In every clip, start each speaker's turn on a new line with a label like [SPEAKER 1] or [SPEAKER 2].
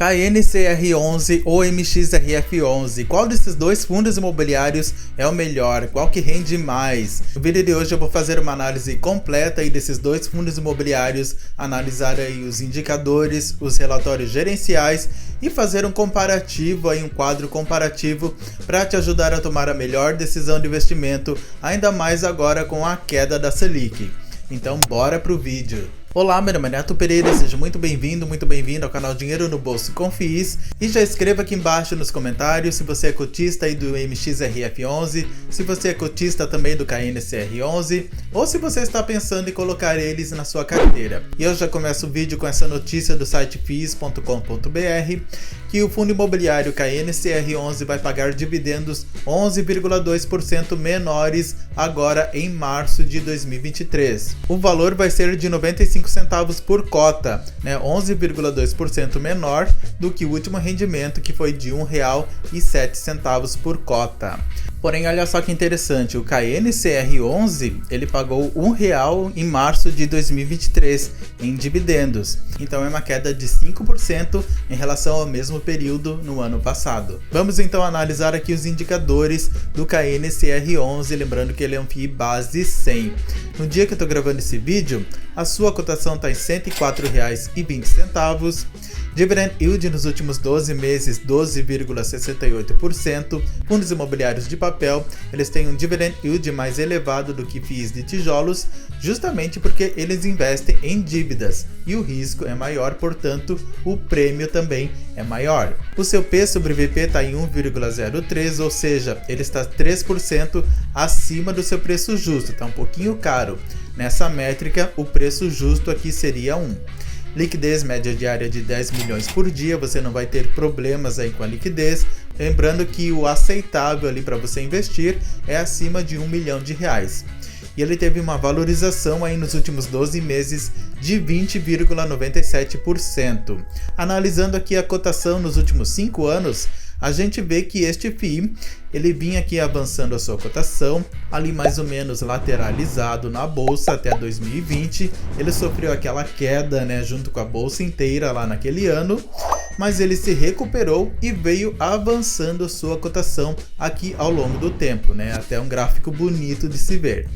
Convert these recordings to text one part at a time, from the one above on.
[SPEAKER 1] KNCR11 ou MXRF11, qual desses dois fundos imobiliários é o melhor? Qual que rende mais? No vídeo de hoje eu vou fazer uma análise completa aí desses dois fundos imobiliários, analisar aí os indicadores, os relatórios gerenciais e fazer um comparativo aí, um quadro comparativo para te ajudar a tomar a melhor decisão de investimento, ainda mais agora com a queda da Selic. Então bora pro vídeo. Olá, meu nome é Neto Pereira, seja muito bem-vindo ao canal Dinheiro no Bolso com FIIs e já escreva aqui embaixo nos comentários se você é cotista aí do MXRF11, se você é cotista também do KNCR11 ou se você está pensando em colocar eles na sua carteira. E eu já começo o vídeo com essa notícia do site fiis.com.br que o fundo imobiliário KNCR11 vai pagar dividendos 11,2% menores agora em março de 2023. O valor vai ser de 95 centavos por cota, 11,2% menor do que o último rendimento, que foi de R$ 1,07 por cota. Porém, olha só que interessante, o KNCR11 ele pagou R$ 1 em março de 2023 em dividendos, então é uma queda de 5% em relação ao mesmo período no ano passado. Vamos então analisar aqui os indicadores do KNCR11, lembrando que ele é um FII base 100. No dia que eu estou gravando esse vídeo, a sua cotação está em R$ 104,20. Dividend Yield nos últimos 12 meses, 12,68%. Fundos imobiliários de papel, eles têm um Dividend Yield mais elevado do que FIIs de tijolos, justamente porque eles investem em dívidas e o risco é maior, portanto, o prêmio também é maior. O seu P sobre VP está em 1,03, ou seja, ele está 3% acima do seu preço justo, está um pouquinho caro. Nessa métrica, o preço justo aqui seria 1. Liquidez média diária de 10 milhões por dia, você não vai ter problemas aí com a liquidez. Lembrando que o aceitável ali para você investir é acima de R$ 1 milhão. E ele teve uma valorização aí nos últimos 12 meses de 20,97%. Analisando aqui a cotação nos últimos 5 anos, a gente vê que este FII, ele vinha aqui avançando a sua cotação, ali mais ou menos lateralizado na bolsa até 2020. Ele sofreu aquela queda, junto com a bolsa inteira lá naquele ano, mas ele se recuperou e veio avançando a sua cotação aqui ao longo do tempo, até um gráfico bonito de se ver.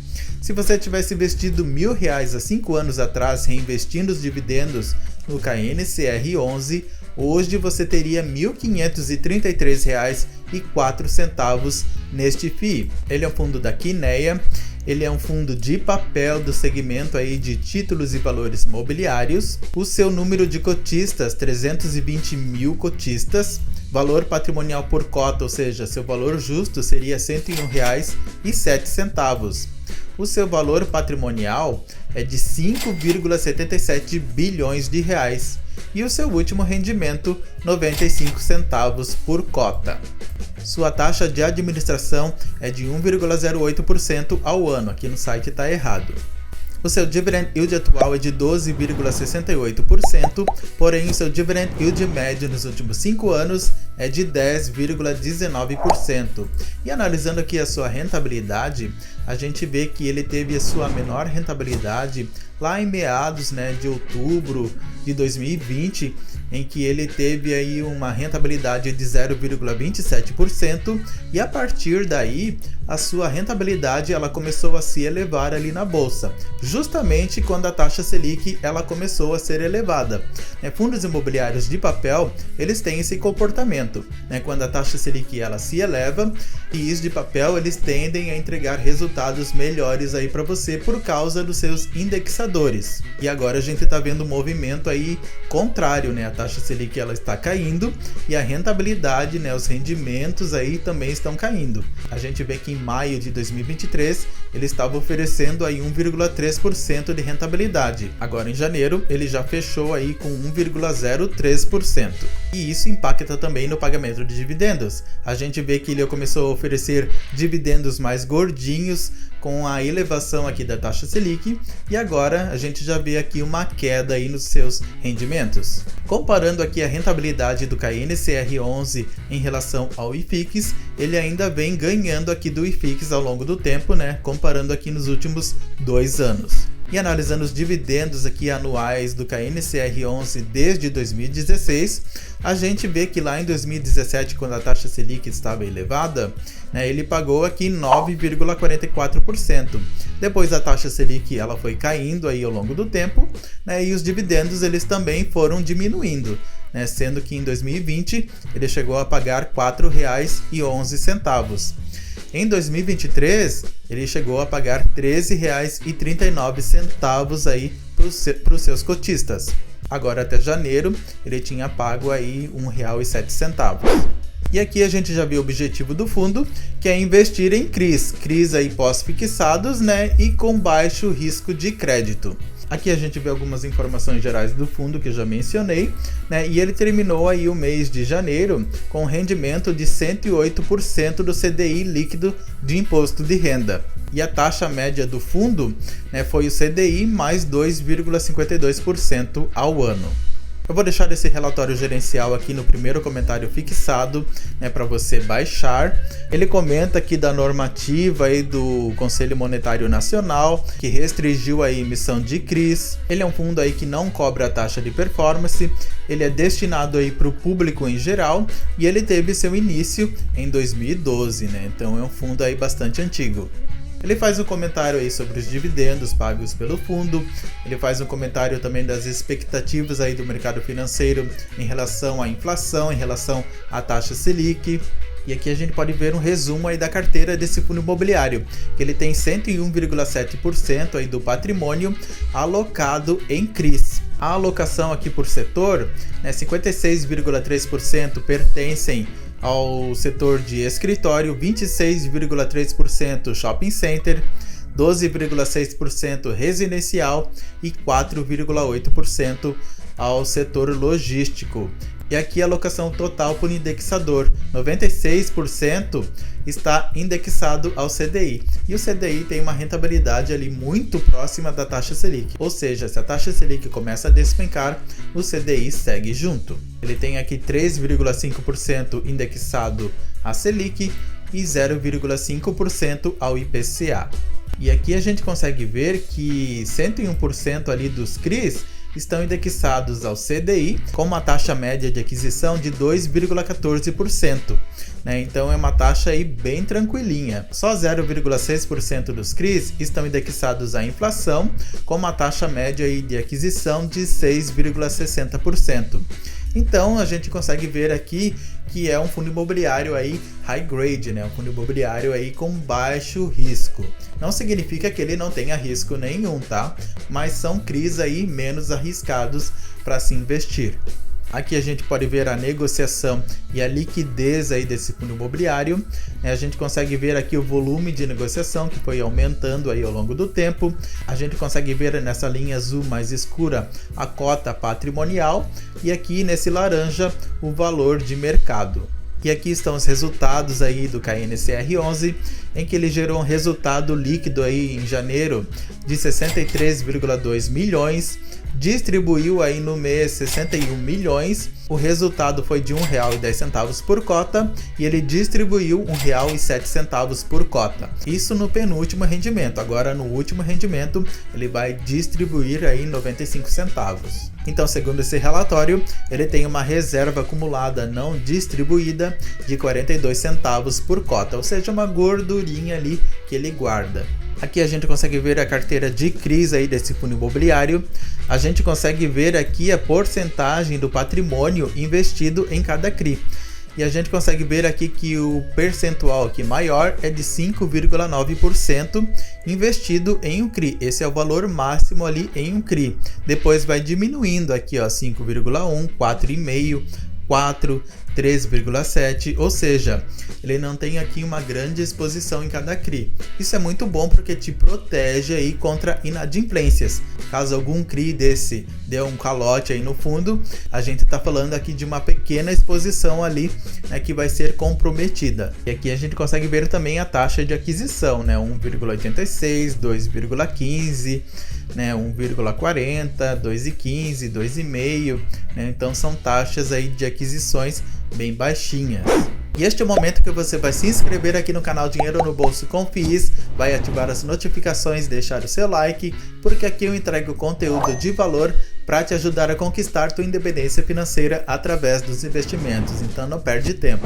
[SPEAKER 1] Se você tivesse investido R$ 1.000 há 5 anos atrás, reinvestindo os dividendos no KNCR11, hoje você teria R$ 1.533,04 neste FII. Ele é um fundo da Kinea, ele é um fundo de papel do segmento aí de títulos e valores mobiliários. O seu número de cotistas, 320 mil cotistas. Valor patrimonial por cota, ou seja, seu valor justo seria R$ 101,07. O seu valor patrimonial é de 5,77 bilhões de reais e o seu último rendimento 95 centavos por cota. Sua taxa de administração é de 1,08% ao ano, aqui no site está errado. O seu Dividend Yield atual é de 12,68%, porém o seu Dividend Yield médio nos últimos 5 anos é de 10,19%. E analisando aqui a sua rentabilidade, a gente vê que ele teve a sua menor rentabilidade lá em meados de outubro de 2020, em que ele teve aí uma rentabilidade de 0,27% e a partir daí a sua rentabilidade ela começou a se elevar ali na bolsa, justamente quando a taxa Selic ela começou a ser elevada. Fundos imobiliários de papel, eles têm esse comportamento, quando a taxa Selic ela se eleva, FIIs de papel eles tendem a entregar resultados melhores aí para você por causa dos seus indexadores. E agora a gente está vendo um movimento aí contrário, a taxa Selic ela está caindo e a rentabilidade, os rendimentos aí também estão caindo. A gente vê que em maio de 2023 ele estava oferecendo aí 1,3% de rentabilidade. Agora em janeiro ele já fechou aí com 1,03%. E isso impacta também no pagamento de dividendos. A gente vê que ele começou a oferecer dividendos mais gordinhos com a elevação aqui da taxa Selic e agora a gente já vê aqui uma queda aí nos seus rendimentos. Comparando aqui a rentabilidade do KNCR11 em relação ao IFIX, ele ainda vem ganhando aqui do IFIX ao longo do tempo, comparando aqui nos últimos 2 anos. E analisando os dividendos aqui anuais do KNCR11 desde 2016, a gente vê que lá em 2017, quando a taxa Selic estava elevada, né, ele pagou aqui 9,44%. Depois a taxa Selic ela foi caindo aí ao longo do tempo, né, e os dividendos eles também foram diminuindo, né, sendo que em 2020 ele chegou a pagar R$ 4,11. Em 2023, ele chegou a pagar R$ 13,39 aí para os seus cotistas. Agora até janeiro, ele tinha pago aí R$ 1,07. E aqui a gente já viu o objetivo do fundo, que é investir em CRIs aí pós-fixados, né, e com baixo risco de crédito. Aqui a gente vê algumas informações gerais do fundo que eu já mencionei, né? E ele terminou aí o mês de janeiro com um rendimento de 108% do CDI líquido de imposto de renda. E a taxa média do fundo, né, foi o CDI mais 2,52% ao ano. Eu vou deixar esse relatório gerencial aqui no primeiro comentário fixado, né, para você baixar. Ele comenta aqui da normativa aí do Conselho Monetário Nacional, que restringiu a emissão de CRIs. Ele é um fundo aí que não cobra a taxa de performance, ele é destinado aí para o público em geral e ele teve seu início em 2012, né? Então é um fundo aí bastante antigo. Ele faz um comentário aí sobre os dividendos pagos pelo fundo, ele faz um comentário também das expectativas aí do mercado financeiro em relação à inflação, em relação à taxa Selic. E aqui a gente pode ver um resumo aí da carteira desse fundo imobiliário, que ele tem 101,7% aí do patrimônio alocado em CRIs. A alocação aqui por setor, né, 56,3% pertencem ao setor de escritório, 26,3% shopping center, 12,6% residencial e 4,8% ao setor logístico. E aqui a alocação total por indexador, 96% está indexado ao CDI. E o CDI tem uma rentabilidade ali muito próxima da taxa Selic. Ou seja, se a taxa Selic começa a despencar, o CDI segue junto. Ele tem aqui 3,5% indexado à Selic e 0,5% ao IPCA. E aqui a gente consegue ver que 101% ali dos CRIs estão indexados ao CDI com uma taxa média de aquisição de 2,14%. Né? Então é uma taxa aí bem tranquilinha. Só 0,6% dos CRIs estão indexados à inflação com uma taxa média aí de aquisição de 6,60%. Então a gente consegue ver aqui que é um fundo imobiliário aí high grade, né? Um fundo imobiliário aí com baixo risco. Não significa que ele não tenha risco nenhum, tá? Mas são CRIs aí menos arriscados para se investir. Aqui a gente pode ver a negociação e a liquidez aí desse fundo imobiliário. A gente consegue ver aqui o volume de negociação que foi aumentando aí ao longo do tempo. A gente consegue ver nessa linha azul mais escura a cota patrimonial e aqui nesse laranja o valor de mercado. E aqui estão os resultados aí do KNCR11, em que ele gerou um resultado líquido aí em janeiro de 63,2 milhões, distribuiu aí no mês 61 milhões, o resultado foi de R$ 1,10 por cota e ele distribuiu R$ 1,07 por cota. Isso no penúltimo rendimento. Agora no último rendimento ele vai distribuir aí 95 centavos. Então, segundo esse relatório, ele tem uma reserva acumulada não distribuída de 42 centavos por cota, ou seja, uma gordurinha ali que ele guarda. Aqui a gente consegue ver a carteira de CRIs aí desse fundo imobiliário. A gente consegue ver aqui a porcentagem do patrimônio investido em cada CRI. E a gente consegue ver aqui que o percentual aqui maior é de 5,9% investido em um CRI. Esse é o valor máximo ali em um CRI. Depois vai diminuindo aqui, ó, 5,1, 4,5, 4, 3,7, ou seja, ele não tem aqui uma grande exposição em cada CRI. Isso é muito bom porque te protege aí contra inadimplências. Caso algum CRI desse dê um calote aí no fundo, a gente está falando aqui de uma pequena exposição ali, né, que vai ser comprometida. E aqui a gente consegue ver também a taxa de aquisição, né, 1,86, 2,15, né, 1,40, 2,15, 2,5, né, então são taxas aí de aquisições bem baixinhas. E este é o momento que você vai se inscrever aqui no canal Dinheiro no Bolso com FIIs, vai ativar as notificações, deixar o seu like, porque aqui eu entrego conteúdo de valor para te ajudar a conquistar tua independência financeira através dos investimentos, então não perde tempo.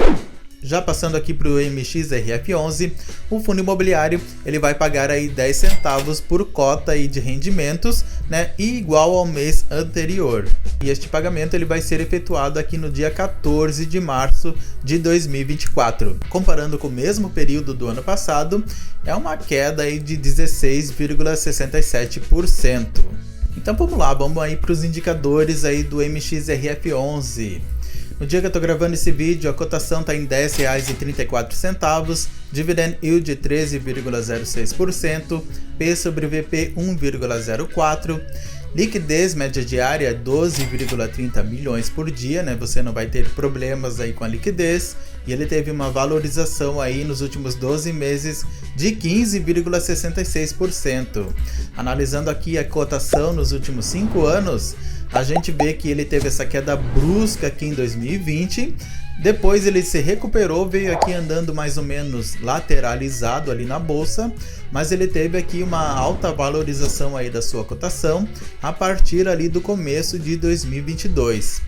[SPEAKER 1] Já passando aqui para o MXRF11, o fundo imobiliário ele vai pagar aí 10 centavos por cota aí de rendimentos, né, e igual ao mês anterior. E este pagamento ele vai ser efetuado aqui no dia 14 de março de 2024. Comparando com o mesmo período do ano passado, é uma queda aí de 16,67%. Então vamos lá, vamos aí para os indicadores aí do MXRF11. No dia que eu tô gravando esse vídeo, a cotação está em R$ 10,34, dividend yield 13,06%, P sobre VP 1,04%, liquidez média diária 12,30 milhões por dia, né? Você não vai ter problemas aí com a liquidez, e ele teve uma valorização aí nos últimos 12 meses de 15,66%. Analisando aqui a cotação nos últimos 5 anos, a gente vê que ele teve essa queda brusca aqui em 2020, depois ele se recuperou, veio aqui andando mais ou menos lateralizado ali na bolsa, mas ele teve aqui uma alta valorização aí da sua cotação a partir ali do começo de 2022.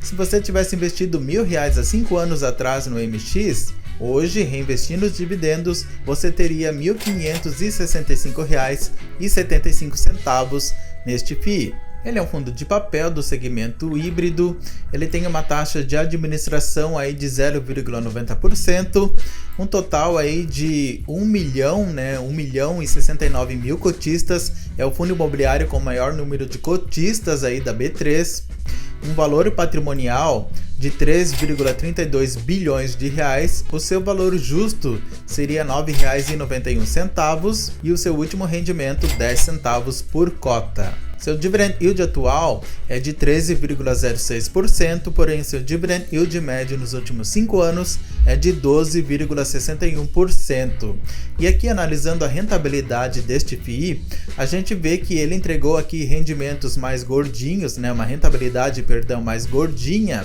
[SPEAKER 1] Se você tivesse investido R$1.000 há 5 anos atrás no MX, hoje, reinvestindo os dividendos, você teria R$ 1.565,75 neste FII. Ele é um fundo de papel do segmento híbrido, ele tem uma taxa de administração aí de 0,90%, um total aí de 1 milhão, né, 1.069.000 cotistas, é o fundo imobiliário com o maior número de cotistas aí da B3, um valor patrimonial de 3,32 bilhões de reais, o seu valor justo seria R$ 9,91 e o seu último rendimento 10 centavos por cota. Seu dividend yield atual é de 13,06%, porém seu dividend yield médio nos últimos 5 anos é de 12,61%. E aqui analisando a rentabilidade deste FII, a gente vê que ele entregou aqui rendimentos mais gordinhos, né, uma rentabilidade, mais gordinha,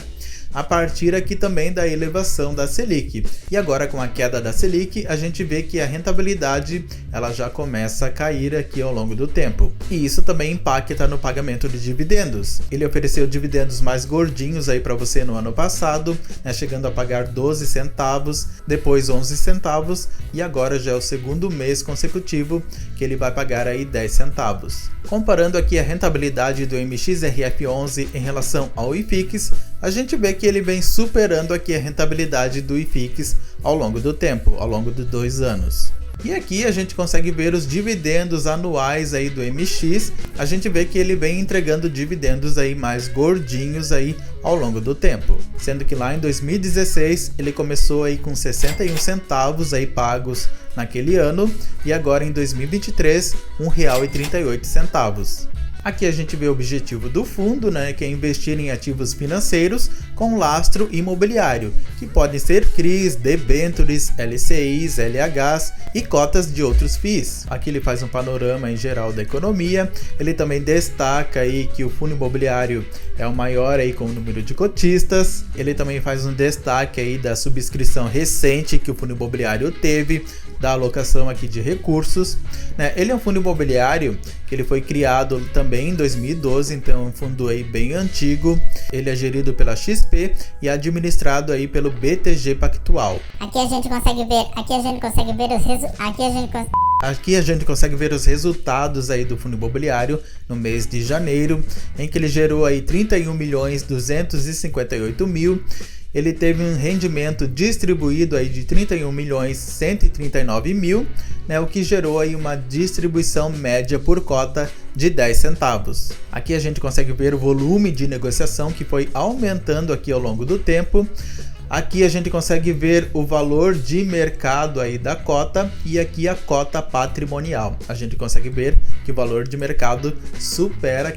[SPEAKER 1] a partir aqui também da elevação da Selic. E agora com a queda da Selic, a gente vê que a rentabilidade ela já começa a cair aqui ao longo do tempo. E isso também impacta no pagamento de dividendos. Ele ofereceu dividendos mais gordinhos aí para você no ano passado, né, chegando a pagar 12 centavos, depois 11 centavos e agora já é o segundo mês consecutivo que ele vai pagar aí 10 centavos. Comparando aqui a rentabilidade do MXRF11 em relação ao IFIX, a gente vê que ele vem superando aqui a rentabilidade do IFIX ao longo do tempo, ao longo de 2 anos. E aqui a gente consegue ver os dividendos anuais aí do MX, a gente vê que ele vem entregando dividendos aí mais gordinhos aí ao longo do tempo. Sendo que lá em 2016 ele começou aí com 61 centavos aí pagos naquele ano e agora em 2023 R$ 1,38. Aqui a gente vê o objetivo do fundo, né, que é investir em ativos financeiros com lastro imobiliário, que podem ser CRIs, debêntures, LCIs, LHs e cotas de outros FIIs. Aqui ele faz um panorama em geral da economia, ele também destaca aí que o fundo imobiliário é o maior aí com o número de cotistas, ele também faz um destaque aí da subscrição recente que o fundo imobiliário teve, da alocação aqui de recursos, né? Ele é um fundo imobiliário que ele foi criado também em 2012, então é um fundo aí bem antigo. Ele é gerido pela XP e administrado aí pelo BTG Pactual.
[SPEAKER 2] Aqui a gente consegue ver
[SPEAKER 1] os resultados aí do fundo imobiliário no mês de janeiro, em que ele gerou aí 31.258.000. Ele teve um rendimento distribuído aí de 31.139.000, né, o que gerou aí uma distribuição média por cota de 10 centavos. Aqui a gente consegue ver o volume de negociação que foi aumentando aqui ao longo do tempo. Aqui a gente consegue ver o valor de mercado aí da cota e aqui a cota patrimonial. A gente consegue ver que o valor de mercado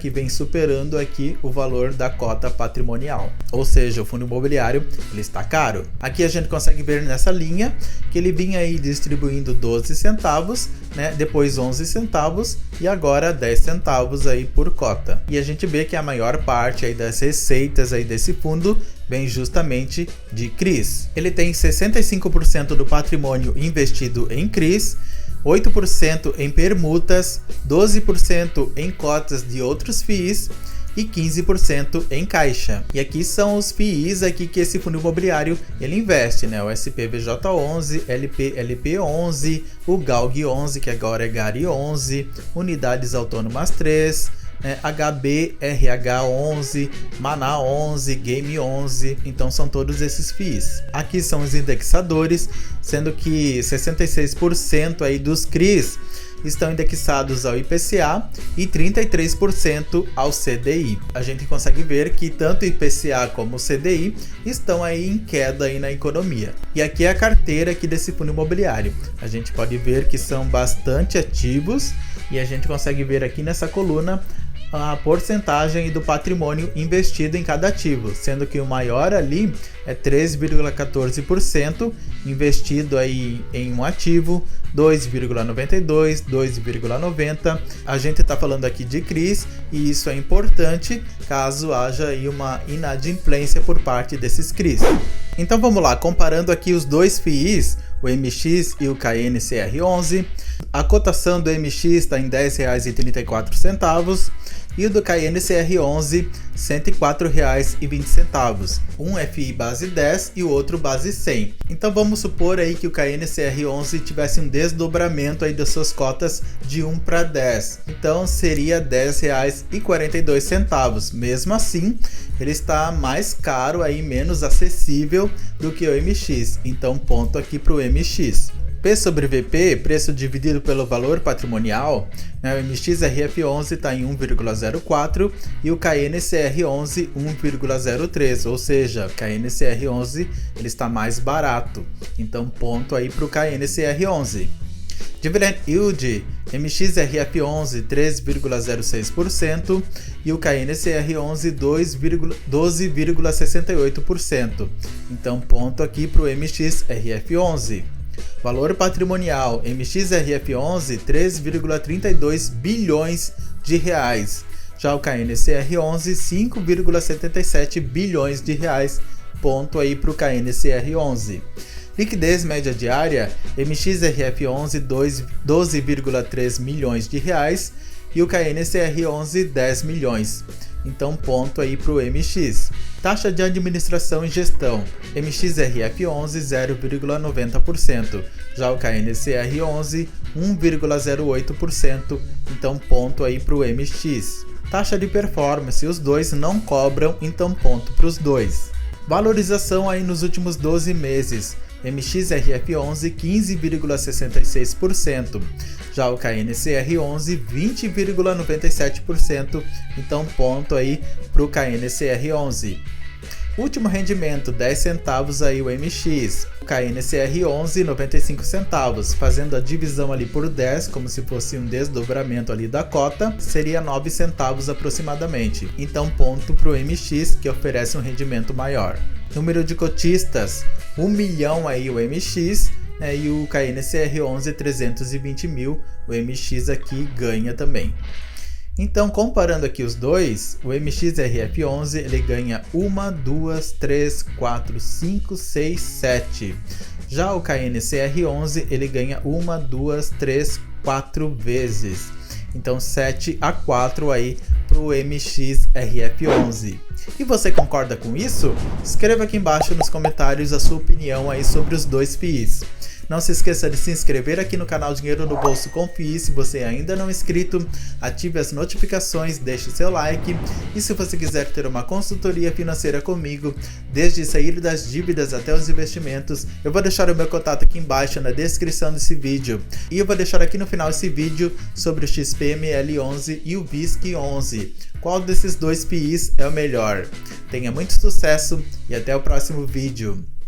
[SPEAKER 1] que vem superando aqui o valor da cota patrimonial. Ou seja, o fundo imobiliário ele está caro. Aqui a gente consegue ver nessa linha que ele vinha aí distribuindo 12 centavos, né? Depois 11 centavos e agora 10 centavos aí por cota. E a gente vê que a maior parte aí das receitas aí desse fundo vem justamente de CRIs. Ele tem 65% do patrimônio investido em CRIs, 8% em permutas, 12% em cotas de outros FIIs e 15% em caixa. E aqui são os FIIs aqui que esse fundo imobiliário ele investe, né? O SPVJ11, LPLP11, o GALG11, que agora é GARI11, Unidades Autônomas 3, HBRH11, Maná 11, Game 11, então são todos esses FIIs. Aqui são os indexadores, sendo que 66% aí dos CRIs estão indexados ao IPCA e 33% ao CDI. A gente consegue ver que tanto o IPCA como o CDI estão aí em queda aí na economia. E aqui é a carteira aqui desse fundo imobiliário. A gente pode ver que são bastante ativos e a gente consegue ver aqui nessa coluna a porcentagem do patrimônio investido em cada ativo, sendo que o maior ali é 3,14% investido aí em um ativo, 2,92, 2,90. A gente está falando aqui de CRIs e isso é importante caso haja aí uma inadimplência por parte desses CRIs. Então vamos lá, comparando aqui os dois FIIs, o MX e o KNCR11, a cotação do MX está em R$ 10,34 e o do KNCR11 R$ 104,20. Um FI base 10 e o outro base 100. Então vamos supor aí que o KNCR11 tivesse um desdobramento aí das suas cotas de 1 para 10. Então seria R$ 10,42. Mesmo assim, ele está mais caro aí, menos acessível do que o MX. Então ponto aqui para o MX. P sobre VP, preço dividido pelo valor patrimonial, né? O MXRF11 está em 1,04 e o KNCR11 1,03, ou seja, o KNCR11 ele está mais barato, então ponto aí para o KNCR11. Dividend Yield, MXRF11 3,06% e o KNCR11 12,68%, então ponto aqui para o MXRF11. Valor patrimonial, MXRF11 3,32 bilhões de reais. Já o KNCR11 5,77 bilhões de reais. Ponto aí para o KNCR11. Liquidez média diária, MXRF11 12,3 milhões de reais e o KNCR11 10 milhões. Então ponto aí para o MX. Taxa de administração e gestão, MXRF11 0,90%, já o KNCR11 1,08%, então ponto aí para o MX. Taxa de performance, os dois não cobram, então ponto para os dois. Valorização aí nos últimos 12 meses, MXRF11 15,66%, já o KNCR11 20,97%, então ponto aí para o KNCR11. Último rendimento, 10 centavos aí o MX, o KNCR11 95 centavos, fazendo a divisão ali por 10, como se fosse um desdobramento ali da cota, seria 9 centavos aproximadamente, então ponto para o MX que oferece um rendimento maior. Número de cotistas, 1 milhão aí o MX, e o KNCR11 320 mil, o MX aqui ganha também. Então, comparando aqui os dois, o MXRF11 ele ganha 1, 2, 3, 4, 5, 6, 7. Já o KNCR11 ele ganha 1, 2, 3, 4 vezes. Então 7-4 aí para o MXRF11. E você concorda com isso? Escreva aqui embaixo nos comentários a sua opinião aí sobre os dois FIIs. Não se esqueça de se inscrever aqui no canal Dinheiro no Bolso com FII. Se você ainda não é inscrito, ative as notificações, deixe seu like. E se você quiser ter uma consultoria financeira comigo, desde sair das dívidas até os investimentos, eu vou deixar o meu contato aqui embaixo na descrição desse vídeo. E eu vou deixar aqui no final esse vídeo sobre o XPML11 e o VISC11. Qual desses dois FIIs é o melhor? Tenha muito sucesso e até o próximo vídeo.